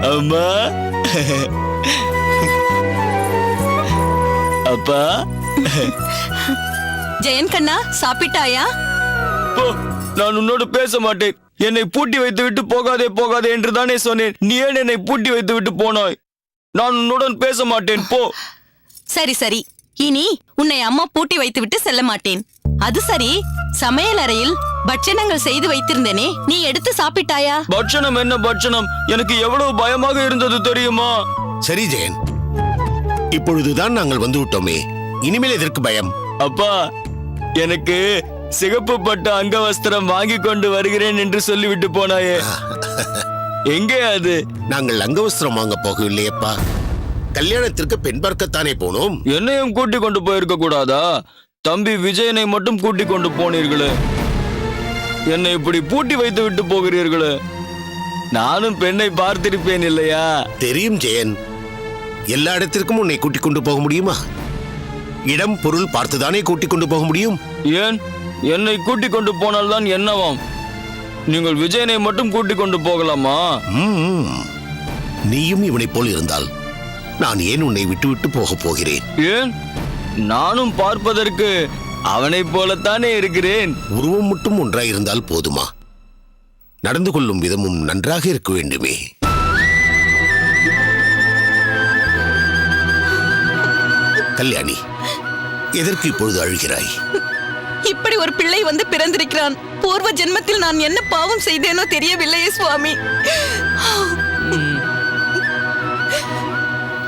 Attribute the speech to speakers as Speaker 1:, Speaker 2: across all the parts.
Speaker 1: அம்மா, அப்பா.
Speaker 2: ஜெயன் கண்ணா, சாப்பிட்டாயா?
Speaker 1: போ, நான் உன்னோடு பேச மாட்டேன். என்னை பூட்டி வைத்து விட்டு போகாதே போகாதே என்று தானே சொன்னேன். நீ ஏன் என்னை பூட்டி வைத்து விட்டு போனாய்? நான் உன்னுடன் பேச மாட்டேன், போ.
Speaker 2: சரி சரி, இனி உன்னை அம்மா பூட்டி வைத்து விட்டு செல்ல மாட்டேன். அது சரி, சமையல் அறையில் பட்சணங்கள் செய்து வைத்திருந்தேனே, நீ எடுத்து சாப்பிட்டாயா?
Speaker 1: பட்சணம் என்ன பட்சணம்? எனக்கு எவ்வளவு பயமாக இருந்தது தெரியுமா?
Speaker 3: சரி ஜெயன், இப்பொழுதுதான் நாங்கள் வந்து விட்டோமே, இனிமேல் எதற்கு பயம்?
Speaker 1: அப்பா, எனக்கு சிகப்பு பட்டு அங்கவஸ்திரம் வாங்கி கொண்டு வருகிறேன் என்று சொல்லிவிட்டு போனாயே, எங்கே அது?
Speaker 3: நாங்கள் அங்கவஸ்திரம் வாங்க போகவில்லையப்பா, கல்யாணத்திற்கு பெண் பார்க்கத்தானே போனோம்.
Speaker 1: என்னையும் கூட்டிக் கொண்டு போயிருக்க கூடாதா? தம்பி விஜயனை மட்டும் கூட்டிக் கொண்டு போனீர்களே, என்னை இப்படி பூட்டி வைத்து விட்டு போகிறீர்களே. நானும் பெண்ணை பார்த்திருப்பேன் இல்லையா?
Speaker 3: தெரியும் ஜெயன், எல்லா இடத்திற்கும் உன்னை கூட்டிக் கொண்டு போக முடியுமா? இடம் பொருள் பார்த்துதானே கூட்டிக் கொண்டு போக முடியும்.
Speaker 1: ஏன் என்னை கூட்டிக் கொண்டு போனால்தான் என்னவாம்? நீங்கள் விஜயனை மட்டும் கூட்டிக் கொண்டு போகலாமா?
Speaker 3: நீயும் இவனை போல் இருந்தால் நான் ஏன் உன்னை விட்டு விட்டு போக போகிறேன்?
Speaker 1: ஏன்? நானும் பார்ப்பதற்கு அவனை போலத்தானே இருக்கிறேன்.
Speaker 3: உருவம் மட்டும் ஒன்றாய் இருந்தால் போதுமா? நடந்து கொள்ளும் விதமும் நன்றாக இருக்க வேண்டுமே. கல்யாணி, எதற்கு இப்பொழுது அழுகிறாய்?
Speaker 2: இப்படி ஒரு பிள்ளை வந்து பிறந்திருக்கிறான். பூர்வ ஜென்மத்தில் நான் என்ன பாவம் செய்தேனோ தெரியவில்லையே சுவாமி.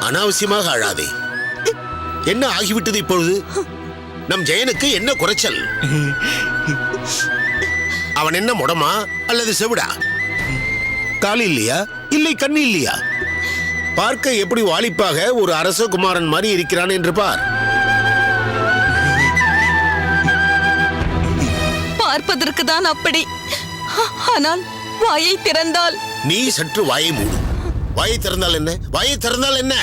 Speaker 3: அனாவசியமாக அழாதே. என்ன ஆகிவிட்டது இப்பொழுது? நம் ஜெயனுக்கு என்ன குறைச்சல்? அவன் என்ன முடமா அல்லது செவிடா? கால் இல்லையா, இல்லை கண்ணு இல்லையா? பார்க்க எப்படி வாலிப்பாக ஒரு அரசகுமாரன் மாதிரி இருக்கிறான் என்று பார்.
Speaker 2: பார்ப்பதற்கு தான் அப்படி, ஆனால் வாயை திறந்தால்...
Speaker 3: நீ சற்று வாயை மூடு. வாயை திறந்தால் என்ன, வாயை திறந்தால் என்ன?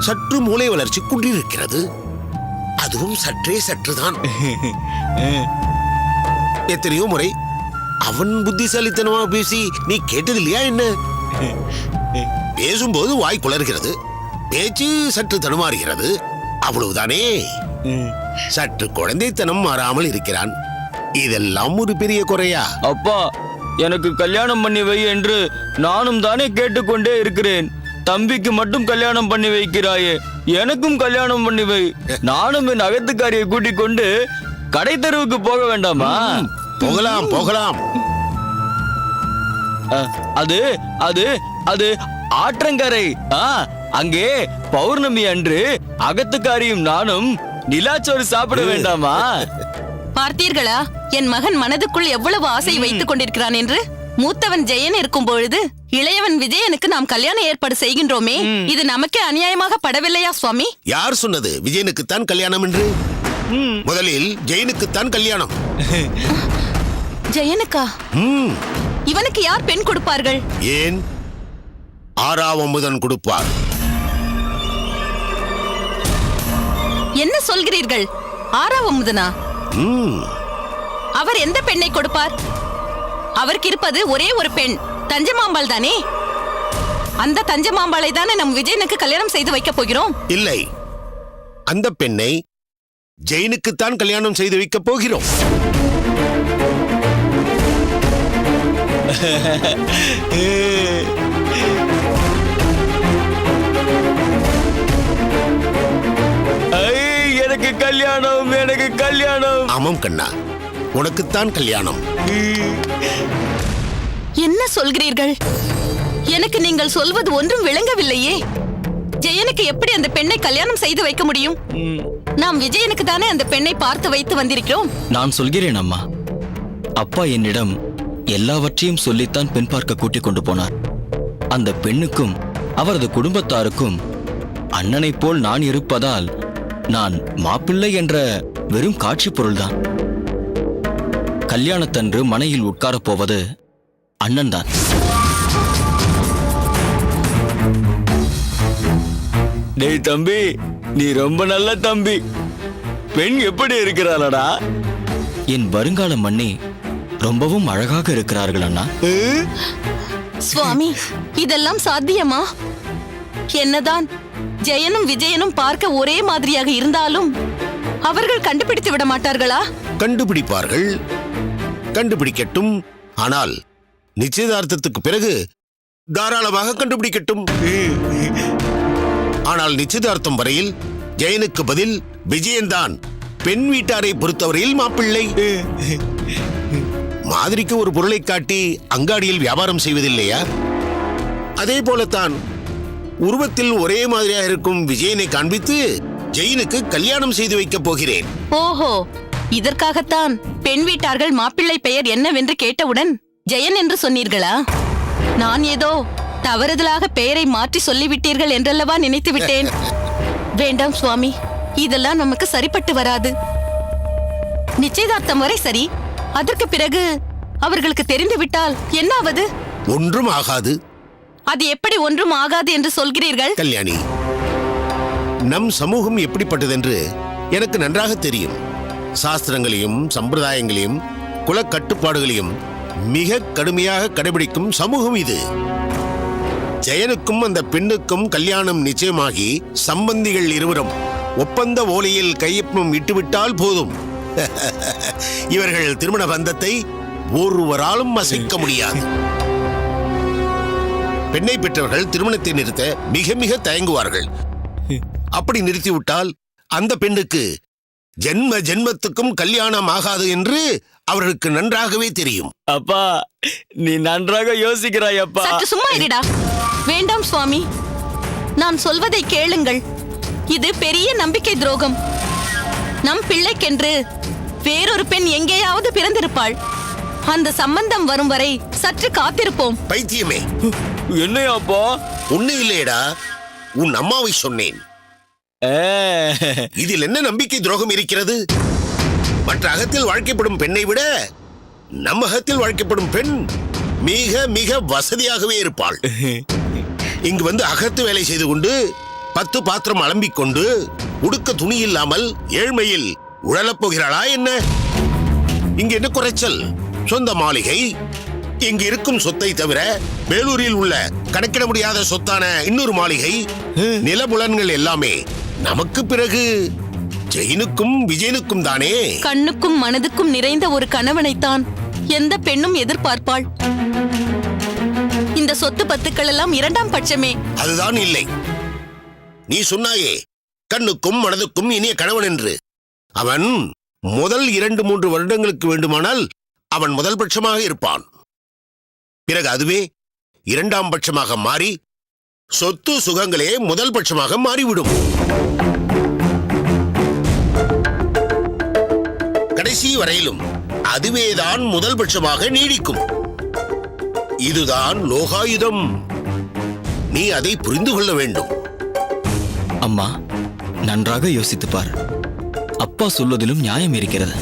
Speaker 3: சற்று மூளை வளர்ச்சி குன்றிருக்கிறது, அதுவும் சற்றே சற்றுதான். எத்தனையோ முறை அவன் புத்திசாலித்தனமா பேசி நீ கேட்டதில்லையா என்ன? பேசும்போது வாய் குளறுகிறது, பேச்சு சற்று தடுமாறுகிறது, அவ்வளவுதானே. சற்று குழந்தைத்தனம் மாறாமல் இருக்கிறான். இதெல்லாம் ஒரு பெரிய குறையா?
Speaker 1: அப்பா, எனக்கு கல்யாணம் பண்ணி வை என்று நானும் தானே கேட்டுக்கொண்டே இருக்கிறேன். தம்பிக்கு மட்டும் கல்யாணம் பண்ணி வைக்கிறாயே, எனக்கும் கல்யாணம் பண்ணி வை. நானும் என் அகத்துக்காரியை கூட்டிக் கொண்டு கடை தெருவுக்கு போக வேண்டாமா?
Speaker 3: போகலாம் போகலாம்.
Speaker 1: அது அது அது ஆற்றங்கரை. அங்கே பௌர்ணமி அன்று அகத்துக்காரியும் நானும் நிலாச்சோறு சாப்பிட வேண்டாமா?
Speaker 2: பார்த்தீர்களா என் மகன் மனதுக்குள் எவ்வளவு ஆசை வைத்துக் கொண்டிருக்கிறான் என்று? மூத்தவன் ஜெயன் இருக்கும் பொழுது இளையவன் விஜயனுக்கு நாம் கல்யாண ஏற்பாடு செய்கின்றோமே, இது நமக்கே அநியாயமாக படவில்லையா சுவாமி?
Speaker 3: யார் சொன்னது விஜயனுக்குத்தான் கல்யாணம் என்று? முதலில் ஜெயனுக்குத்தான் கல்யாணம்.
Speaker 2: ஜெயனுக்கா? இவனுக்கு யார் பெண் கொடுப்பார்கள்?
Speaker 3: ஏன், 6ஆம் அமுதன் கொடுப்பார்.
Speaker 2: என்ன சொல்கிறீர்கள்? 6ஆம் அமுதனா? அவர் எந்த பெண்ணை கொடுப்பார்? அவருக்கு இருப்பது ஒரே ஒரு பெண், தஞ்சமாம்பாள் தானே. அந்த தஞ்சமாம்பாளை தானே நம் விஜயனுக்கு கல்யாணம் செய்து வைக்க போகிறோம்.
Speaker 3: இல்லை, அந்த பெண்ணை ஜெயனுக்குத்தான் கல்யாணம் செய்து வைக்க போகிறோம்.
Speaker 1: எனக்கு கல்யாணம், எனக்கு கல்யாணம்.
Speaker 3: ஆமாம் கண்ணா, உனக்குத்தான் கல்யாணம்.
Speaker 2: என்ன சொல்கிறீர்கள்? எனக்கு நீங்கள் சொல்வது ஒன்றும் விளங்கவில்லையே. ஜெயனுக்கு எப்படி அந்த பெண்ணை கல்யாணம் செய்து வைக்க முடியும்? நாம் விஜயனுக்கு தானே அந்த பெண்ணை பார்த்து வைத்து வந்திருக்கிறோம்.
Speaker 1: நான் சொல்கிறேன் அம்மா, அப்பா என்னிடம் எல்லாவற்றையும் சொல்லித்தான் பெண் பார்க்க கூட்டிக் கொண்டு போனார். அந்த பெண்ணுக்கும் அவரது குடும்பத்தாருக்கும் அண்ணனை போல் நான் இருப்பதால் நான் மாப்பிள்ளை என்ற வெறும் காட்சி பொருள்தான். கல்யாணத்தன்று மனையில் உட்காரப் போவது அண்ணன் தான். டேய் தம்பி, நீ ரொம்ப நல்ல தம்பி. பெண் எப்படி இருக்கிறாளடா? என் வருங்கால மன்னி ரொம்பவும் அழகாக இருக்கிறார்கள் அண்ணா.
Speaker 2: சுவாமி, இதெல்லாம் சாத்தியமா? என்னதான் ஜெயனும் விஜயனும் பார்க்க ஒரே மாதிரியாக இருந்தாலும் அவர்கள் கண்டுபிடித்து விட மாட்டார்களா?
Speaker 3: கண்டுபிடிப்பார்கள், கண்டுபிடிக்கட்டும். ஆனால் நிச்சயதார்த்தத்துக்கு பிறகு தாராளமாக கண்டுபிடிக்கட்டும். ஆனால் நிச்சயதார்த்தம் வரையில் ஜெயனுக்கு பதில் விஜயன்தான் பெண் வீட்டாரை பொறுத்தவரையில் மாப்பிள்ளை. மாதிரிக்கு ஒரு பொருளை காட்டி அங்காடியில் வியாபாரம் செய்வதில்லையா? அதே போலத்தான் உருவத்தில் ஒரே மாதிரியாக இருக்கும் விஜயனை காண்பித்து ஜெயனுக்கு கல்யாணம் செய்து வைக்கப் போகிறேன்.
Speaker 2: ஓஹோ, இதற்காகத்தான் பெண் வீட்டார்கள் மாப்பிள்ளை பெயர் என்னவென்று கேட்டவுடன் ஜெயன் என்று சொன்னீர்களா? நான் ஏதோ தவறுதலாக பெயரை மாற்றி சொல்லிவிட்டீர்கள் என்றல்லவா நினைத்து விட்டேன். வேண்டாம் சுவாமி, இதெல்லாம் நமக்கு சரிப்பட்டு வராது. நிச்சயதார்த்தம் வரை சரி, அதற்கு பிறகு அவர்களுக்கு தெரிந்து விட்டால் என்னாவது?
Speaker 3: ஒன்றும் ஆகாது.
Speaker 2: அது எப்படி ஒன்றும் ஆகாது என்று சொல்கிறீர்கள்?
Speaker 3: கல்யாணி, நம் சமூகம் எப்படிப்பட்டதென்று எனக்கு நன்றாக தெரியும். சாஸ்திரங்களையும் சம்பிரதாயங்களையும் குல கட்டுப்பாடுகளையும் மிக கடுமையாக கடைபிடிக்கும் சமூகம் இது. ஜெயனுக்கும் அந்த பெண்ணுக்கும் கல்யாணம் நிச்சயமாகி சம்பந்திகள் இருவரும் ஒப்பந்த ஓலையில் கையொப்பம் இட்டுவிட்டால் போதும். இவர்கள் திருமண பந்தத்தை ஒருவராலும் அசைக்க முடியாது. பெண்ணை பெற்றவர்கள் திருமணத்தை நிறுத்த மிக மிக தயங்குவார்கள். அப்படி நிறுத்திவிட்டால் அந்த பெண்ணுக்கு ஜென்ம ஜென்மத்துக்கும் கல்யாணம் ஆகாது என்று அவர்களுக்கு நன்றாகவே தெரியும்.
Speaker 1: அப்பா, நீ நன்றாக யோசிக்கிறாய் அப்பா.
Speaker 2: சற்று சும்மா இருடா. வேண்டாம் சுவாமி, நான் சொல்வதை கேளுங்கள். இது பெரிய நம்பிக்கை துரோகம். நம் பிள்ளைக்கென்று வேறொரு பெண் எங்கேயாவது பிறந்திருப்பாள். அந்த சம்பந்தம் வரும் வரை சற்று காத்திருப்போம்.
Speaker 3: பைத்தியமே,
Speaker 1: என்னையாப்பா?
Speaker 3: ஒண்ணு இல்லையடா, உன் அம்மாவை சொன்னேன். இதில் என்ன நம்பிக்கை துரோகம் இருக்கிறது? மற்ற அகத்தில் வாழ்க்கைப்படும் பெண்ணை விட நம் அகத்தில் வாழ்க்கைப்படும் பெண் மிக மிக வசதியாகவே இருப்பாள். இங்கு வந்து அகத்து வேலை செய்து கொண்டு 10 பாத்திரம் அலம்பிக் கொண்டு உடுக்க துணி இல்லாமல் ஏழ்மையில் உழலப் போகிறாளா என்ன? இங்கு என்ன குறைச்சல்? சொந்த மாளிகை, இங்கு இருக்கும் சொத்தை தவிர வேலூரில் உள்ள கணக்கிட முடியாத சொத்தான இன்னொரு மாளிகை, நிலபுலன்கள் எல்லாமே நமக்கு பிறகு ஜெயனுக்கும் விஜயனுக்கும் தானே.
Speaker 2: கண்ணுக்கும் மனதுக்கும் நிறைந்த ஒரு கணவனைத்தான் எந்த பெண்ணும் எதிர்பார்ப்பாள். இந்த சொத்து பத்துக்கள் எல்லாம் இரண்டாம் பட்சமே.
Speaker 3: அதுதான் இல்லை. நீ சொன்னாயே கண்ணுக்கும் மனதுக்கும் இனிய கணவன் என்று. அவன் முதல் 2-3 வருடங்களுக்கு வேண்டுமானால் அவன் முதல் பட்சமாக இருப்பான். பிறகு அதுவே இரண்டாம் பட்சமாக மாறி சொத்து சுகங்களே முதல் பட்சமாக மாறிவிடும். கடைசி வரையிலும் அதுவேதான் முதல் பட்சமாக நீடிக்கும். இதுதான் லோகாயுதம். நீ அதை புரிந்து கொள்ள வேண்டும்.
Speaker 1: அம்மா, நன்றாக யோசித்து பார். அப்பா சொல்வதிலும் நியாயம் இருக்கிறது.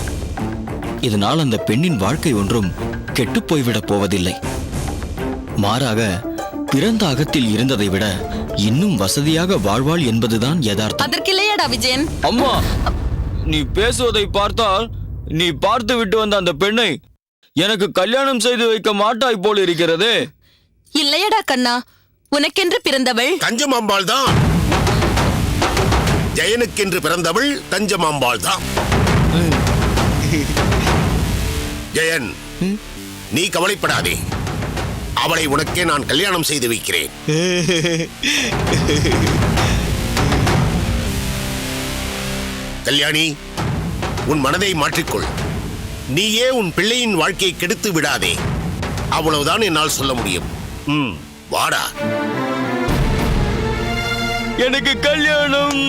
Speaker 1: இதனால் அந்த பெண்ணின் வாழ்க்கை ஒன்றும் கெட்டுப் போய்விடப் போவதில்லை. மாறாக பிறந்த அகத்தில் இருந்ததை விட இன்னும் வசதியாக வாழ்வாள் என்பதுதான் யதார்த்தம்.
Speaker 2: அதற்கில்லையாடா விஜயன்?
Speaker 1: அம்மா, நீ பேசுவதை பார்த்தால் நீ பார்த்து விட்டு வந்த அந்த பெண்ணை எனக்கு கல்யாணம் செய்து வைக்க மாட்டாய் போல் இருக்கிறது.
Speaker 2: இல்லையடா கண்ணா, உனக்கென்று பிறந்தவள்
Speaker 3: தஞ்சமாம்பாள் தான். ஜெயனுக்கென்று பிறந்தவள் தஞ்சமாம்பாள் தான். ஜெயன், நீ கவலைப்படாதே. அவளை உனக்கே நான் கல்யாணம் செய்து வைக்கிறேன். கல்யாணி, உன் மனதை மாற்றிக்கொள். நீயே உன் பிள்ளையின் வாழ்க்கையை கெடுத்து விடாதே. அவ்வளவுதான் என்னால் சொல்ல முடியும். வாடா.
Speaker 1: எனக்கு கல்யாணம்,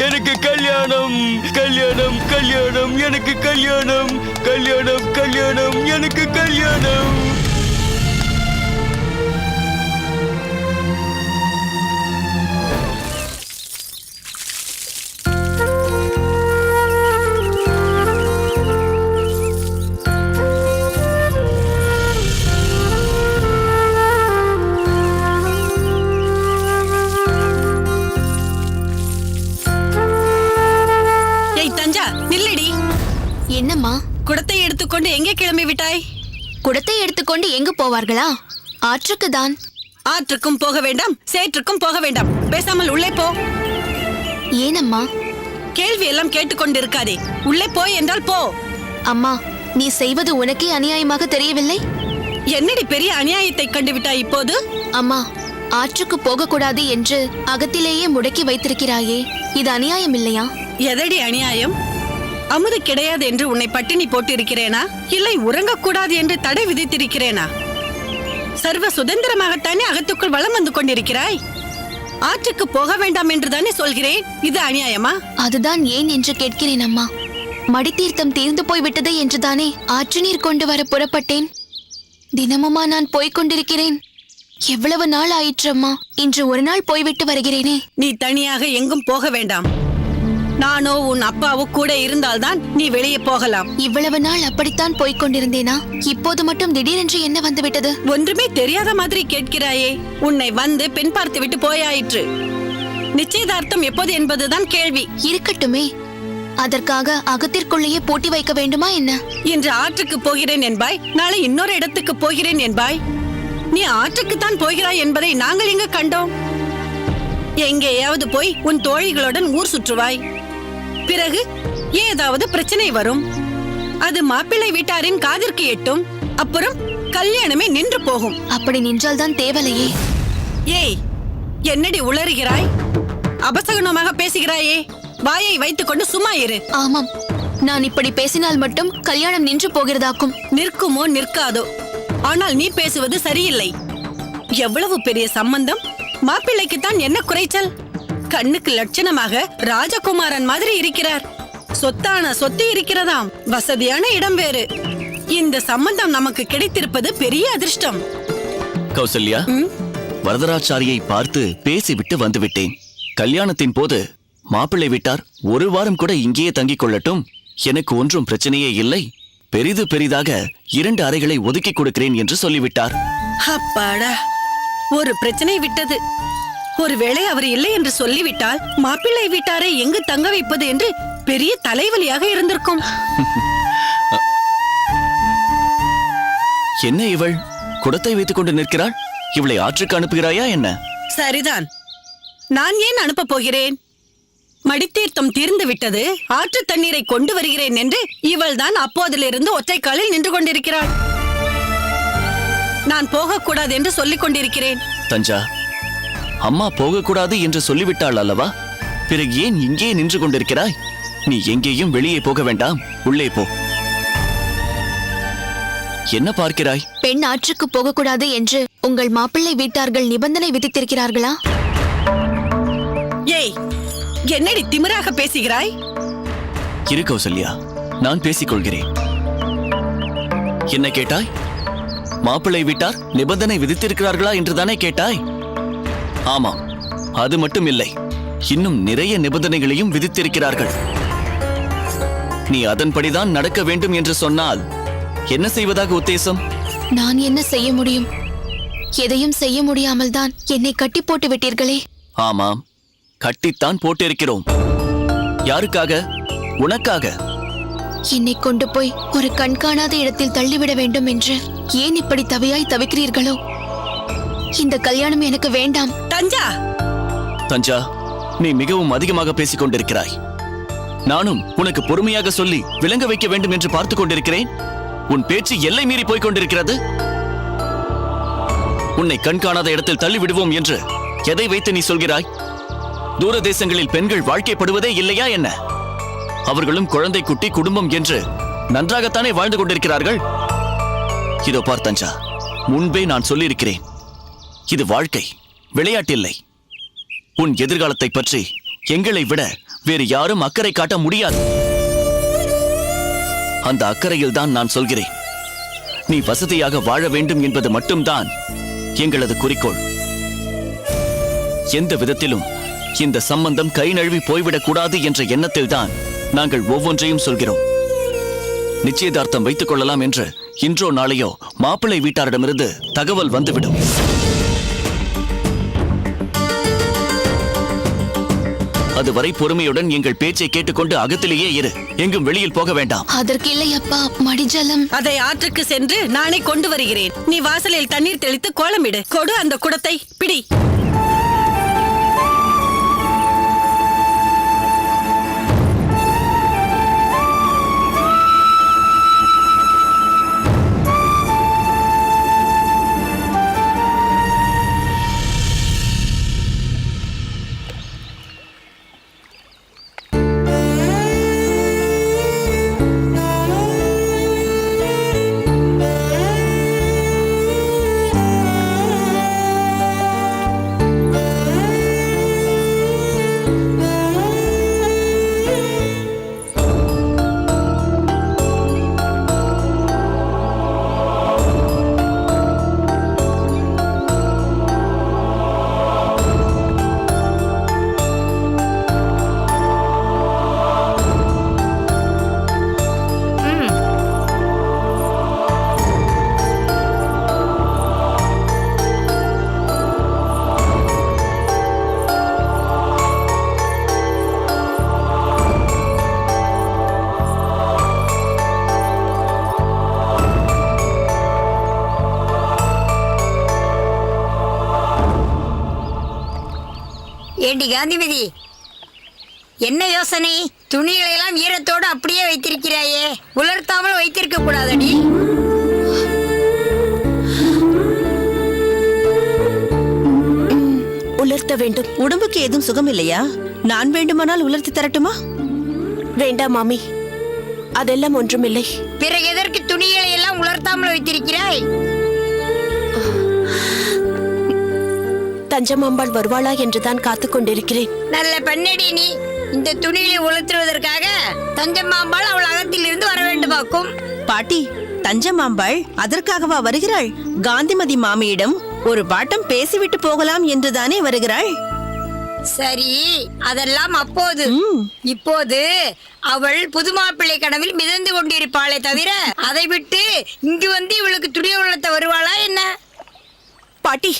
Speaker 1: எனக்கு கல்யாணம், கல்யாணம், கல்யாணம், எனக்கு கல்யாணம், கல்யாணம், கல்யாணம், எனக்கு கல்யாணம்.
Speaker 4: ஏய் தஞ்சா, நில்லடி.
Speaker 5: என்னம்மா?
Speaker 4: குடத்தை எடுத்துக்கொண்டு எங்கே கிளம்பி விட்டாய்?
Speaker 5: குடத்தை எடுத்துக்கொண்டு எங்கு போவார்களா? ஆற்றுக்கு தான்.
Speaker 4: ஆற்றுக்கும் போக வேண்டாம், சேற்றுக்கும் போக வேண்டாம். பேசாமல் உள்ளே போ.
Speaker 5: ஏனம்மா?
Speaker 4: கேள்வி எல்லாம் கேட்டுக்கொண்டிருக்காதே. உள்ளே போய் என்றால் போ.
Speaker 5: அம்மா, நீ செய்வது உனக்கே அநியாயமாக தெரியவில்லை?
Speaker 4: என்னடி பெரிய அநியாயத்தை கண்டுவிட்டாய் இப்போது?
Speaker 5: அம்மா, ஆற்றுக்கு போகக்கூடாது என்று அகத்திலேயே முடக்கி வைத்திருக்கிறாயே, இது அநியாயம் இல்லையா?
Speaker 4: எதடி அநியாயம்? அமுது கிடையாது என்று உன்னை பட்டினி போட்டு இருக்கிறேனா, இல்லை உறங்கக்கூடாது என்று தடை விதித்திருக்கிறேனா? சர்வ சுதந்திரமாகத்தானே அகத்துக்குள் வலம் வந்து கொண்டிருக்கிறாய். ஆற்றுக்கு போக வேண்டாம் என்று தானே சொல்கிறேன். இது அநியாயமா?
Speaker 5: அதுதான் ஏன் என்று கேட்கிறேன் அம்மா. மடித்தீர்த்தம் தீர்ந்து போய்விட்டது என்றுதானே ஆற்று நீர் கொண்டு வர புறப்பட்டேன். தினமுமா நான் போய்க் கொண்டிருக்கிறேன். எவ்வளவு நாள் ஆயிற்றம்மா. இன்று ஒரு நாள் போய்விட்டு வருகிறேனே.
Speaker 4: நீ தனியாக எங்கும் போக வேண்டாம். நானோ உன் அப்பாவோ கூட இருந்தால்தான் நீ வெளியே போகலாம்.
Speaker 5: இவ்வளவு நாள் அப்படித்தான் போய்க் கொண்டிருந்தேனா? இப்போது மட்டும் திடீரென்று என்ன வந்துவிட்டது?
Speaker 4: ஒன்றுமே தெரியாத மாதிரி கேட்கிறாயே. உன்னை வந்து பெண் பார்த்து விட்டு போயாயிற்று. நிச்சயதார்த்தம் எப்போது என்பதுதான் கேள்வி.
Speaker 5: இருக்கட்டுமே, அதற்காக அகத்திற்குள்ளேயே பூட்டி வைக்க வேண்டுமா என்ன?
Speaker 4: இன்று ஆற்றுக்கு போகிறேன் என்பாய், நாளை இன்னொரு இடத்துக்கு போகிறேன் என்பாய். நீ ஆற்றுக்குத்தான் போகிறாய் என்பதை நாங்கள் எங்க கண்டோம்? எங்கேயாவது போய் உன் தோழிகளுடன் ஊர் சுற்றுவாய். பிறகு ஏதாவது பிரச்சனை வரும். அது மாப்பிள்ளை வீட்டாரின் காதிற்கு எட்டும். அப்புறம் கல்யாணமே நின்று போகும்.
Speaker 5: அப்படி நின்றால்தான் தேவலையே.
Speaker 4: ஏய், என்னடி உளறுகிறாய்? அபசகுனமாக பேசுகிறாயே. வாயை வைத்துக்கொண்டு சும்மா இரு.
Speaker 5: ஆமாம், நான் இப்படி பேசினால் மட்டும் கல்யாணம் நின்று போகிறதாக்கும்.
Speaker 4: நிற்குமோ நிற்காதோ, ஆனால் நீ பேசுவது சரியில்லை. எவ்வளவு பெரிய சம்பந்தம். மாப்பிள்ளைக்குத்தான் என்ன குறைச்சல்? கண்ணுக்கு லட்சணமாக ராஜகுமாரன் மாதிரி இருக்கிறார். சொத்தான சொத்து இருக்கிறதாம். வசதியான இடம் வேறு. இந்த சம்பந்தம் நமக்கு கிடைத்திருப்பது பெரிய அதிர்ஷ்டம்.
Speaker 1: கௌசல்யா, வரதராச்சாரியை பார்த்து பேசிவிட்டு வந்துவிட்டேன். கல்யாணத்தின் போது மாப்பிள்ளை வீட்டார் ஒரு வாரம் கூட இங்கேயே தங்கிக் கொள்ளட்டும், எனக்கு ஒன்றும் பிரச்சனையே இல்லை, பெரிதாக 2 அறைகளை ஒதுக்கி கொடுக்கிறேன் என்று சொல்லிவிட்டார்.
Speaker 4: அப்பாடா, ஒரு பிரச்சனை விட்டது. ஒருவேளை அவர் இல்லை என்று சொல்லிவிட்டால் மாப்பிள்ளை வீட்டாரை எங்கு தங்க வைப்பது என்று பெரிய தலைவலியாக இருந்திருக்கும்.
Speaker 1: என்ன இவள் குடத்தை வைத்துக் கொண்டு நிற்கிறாள்? இவளை ஆற்றுக்கு அனுப்புகிறாயா என்ன?
Speaker 4: சரிதான், நான் ஏன் அனுப்ப போகிறேன்? மடித்தீர்த்தம் தீர்ந்து விட்டது, ஆற்று தண்ணீரை கொண்டு வருகிறேன் என்று இவள் தான் அப்போதிலிருந்து ஒற்றை காலில் நின்று கொண்டிருக்கிறாள். நான் போகக்கூடாது என்று சொல்லிக் கொண்டிருக்கிறேன்.
Speaker 1: தஞ்சா, அம்மா போகக்கூடாது என்று சொல்லிவிட்டாள் அல்லவா? பிறகு ஏன் இங்கே நின்று கொண்டிருக்கிறாய்? நீ எங்கேயும் வெளியே போக வேண்டாம், உள்ளே போ. என்ன பார்க்கிறாய்?
Speaker 5: பெண் ஆற்றுக்கு போகக்கூடாது என்று உங்கள் மாப்பிள்ளை வீட்டார்கள் நிபந்தனை விதித்திருக்கிறார்களா?
Speaker 4: ஏய், என்னடி திமிராக பேசுகிறாய்?
Speaker 1: இரு கௌசல்யா, நான் பேசிக்கொள்கிறேன். என்ன கேட்டாய்? மாப்பிள்ளை வீட்டார் நிபந்தனை விதித்திருக்கிறார்களா என்றுதானே கேட்டாய்? ஆமாம், அது மட்டும் இல்லை, இன்னும் நிறைய நிபந்தனைகளையும் விதித்திருக்கிறார்கள். நீ அதன்படிதான் நடக்க வேண்டும் என்று சொன்னால் என்ன செய்வதாக உத்தேசம்?
Speaker 5: நான் என்ன செய்ய முடியும்? எதையும் செய்ய முடியாமல் தான் என்னை கட்டி போட்டு விட்டீர்களே.
Speaker 1: ஆமாம், கட்டித்தான் போட்டிருக்கிறோம். யாருக்காக? உனக்காக.
Speaker 5: என்னை கொண்டு போய் ஒரு கண்காணாத இடத்தில் தள்ளிவிட வேண்டும் என்று ஏன் இப்படி தவியாய் தவிக்கிறீர்களோ? இந்த கல்யாணம் எனக்கு வேண்டாம்.
Speaker 4: தஞ்சா,
Speaker 1: தஞ்சா, நீ மிகவும் அதிகமாக பேசிக் கொண்டிருக்கிறாய். நானும் உனக்கு பொறுமையாக சொல்லி விளங்க வைக்க வேண்டும் என்று பார்த்துக் கொண்டிருக்கிறேன். உன் பேச்சு எல்லை மீறி போய்க் கொண்டிருக்கிறது. உன்னை கண்காணாத இடத்தில் தள்ளி விடுவோம் என்று எதை வைத்து நீ சொல்கிறாய்? தூர தேசங்களில் பெண்கள் வாழ்க்கைப்படுவதே இல்லையா என்ன? அவர்களும் குழந்தை குட்டி குடும்பம் என்று நன்றாகத்தானே வாழ்ந்து கொண்டிருக்கிறார்கள். இதோ பார் தஞ்சா, முன்பே நான் சொல்லியிருக்கிறேன், இது வாழ்க்கை, விளையாட்டில்லை. உன் எதிர்காலத்தை பற்றி எங்களை விட வேறு யாரும் அக்கறை காட்ட முடியாது. அந்த அக்கறையில் தான் நான் சொல்கிறேன். நீ வசதியாக வாழ வேண்டும் என்பது மட்டும்தான் எங்களது குறிக்கோள். எந்த விதத்திலும் இந்த சம்பந்தம் கை நழுவி போய்விடக் கூடாது என்ற எண்ணத்தில் தான் நாங்கள் ஒவ்வொன்றையும் சொல்கிறோம். நிச்சயதார்த்தம் வைத்துக் கொள்ளலாம் என்று இன்றோ நாளையோ மாப்பிள்ளை வீட்டாரிடமிருந்து தகவல் வந்துவிடும்.
Speaker 6: அதுவரை பொறுமையுடன் எங்கள் பேச்சை கேட்டுக்கொண்டு அகத்திலேயே இரு. எங்கும் வெளியில் போக வேண்டாம்.
Speaker 5: அதற்கு இல்லை அப்பா, மடிஜலம்.
Speaker 4: அதை ஆற்றுக்கு சென்று நானே கொண்டு வருகிறேன். நீ வாசலில் தண்ணீர் தெளித்து கோலமிடு. கொடு அந்த குடத்தை, பிடி.
Speaker 7: ஏண்டி காந்திமதி, என்ன யோசனை? துணிகளை எல்லாம் ஈரத்தோடு அப்படியே வைத்திருக்கிறாயே, உலர்த்தாமல் வைத்திருக்க கூடாதடி?
Speaker 8: உலர்த்த வேண்டும். உடம்புக்கு ஏதும் சுகம் இல்லையா? நான் வேண்டுமானால் உலர்த்தி தரட்டுமா? வேண்டாம் மாமி, அதெல்லாம் ஒன்றுமில்லை.
Speaker 7: பிறகு எதற்கு துணிகளை எல்லாம் உலர்த்தாமல் வைத்திருக்கிறாய்?
Speaker 8: தஞ்சமாம்பாள் வருவாளா என்றுதான் காத்துக் கொண்டிருக்கிறேன்.
Speaker 7: நல்ல பெண்ணடி நீ. இந்த துணிகளை உலர்த்துவதற்காக தஞ்சம்மாம்பாள் அவள் அகத்தில் இருந்து வர வேண்டுமாக்கும்.
Speaker 8: பாட்டி, தஞ்சமாம்பாள் அதற்காகவா வருகிறாள்? காந்திமதி மாமியிடம் ஒரு பாட்டம் பேசிவிட்டு போகலாம் என்றுதானே வருகிறாள்.
Speaker 7: சரி, அதெல்லாம் அப்போது. இப்போது அவள் புதுமாப்பிள்ளை கனவில் மிதந்து கொண்டிருப்பாளே தவிர அதை விட்டு இங்கு வந்து இவளுக்கு துணியை உலர்த்த வருவாளா என்ன?
Speaker 8: பாட்டி,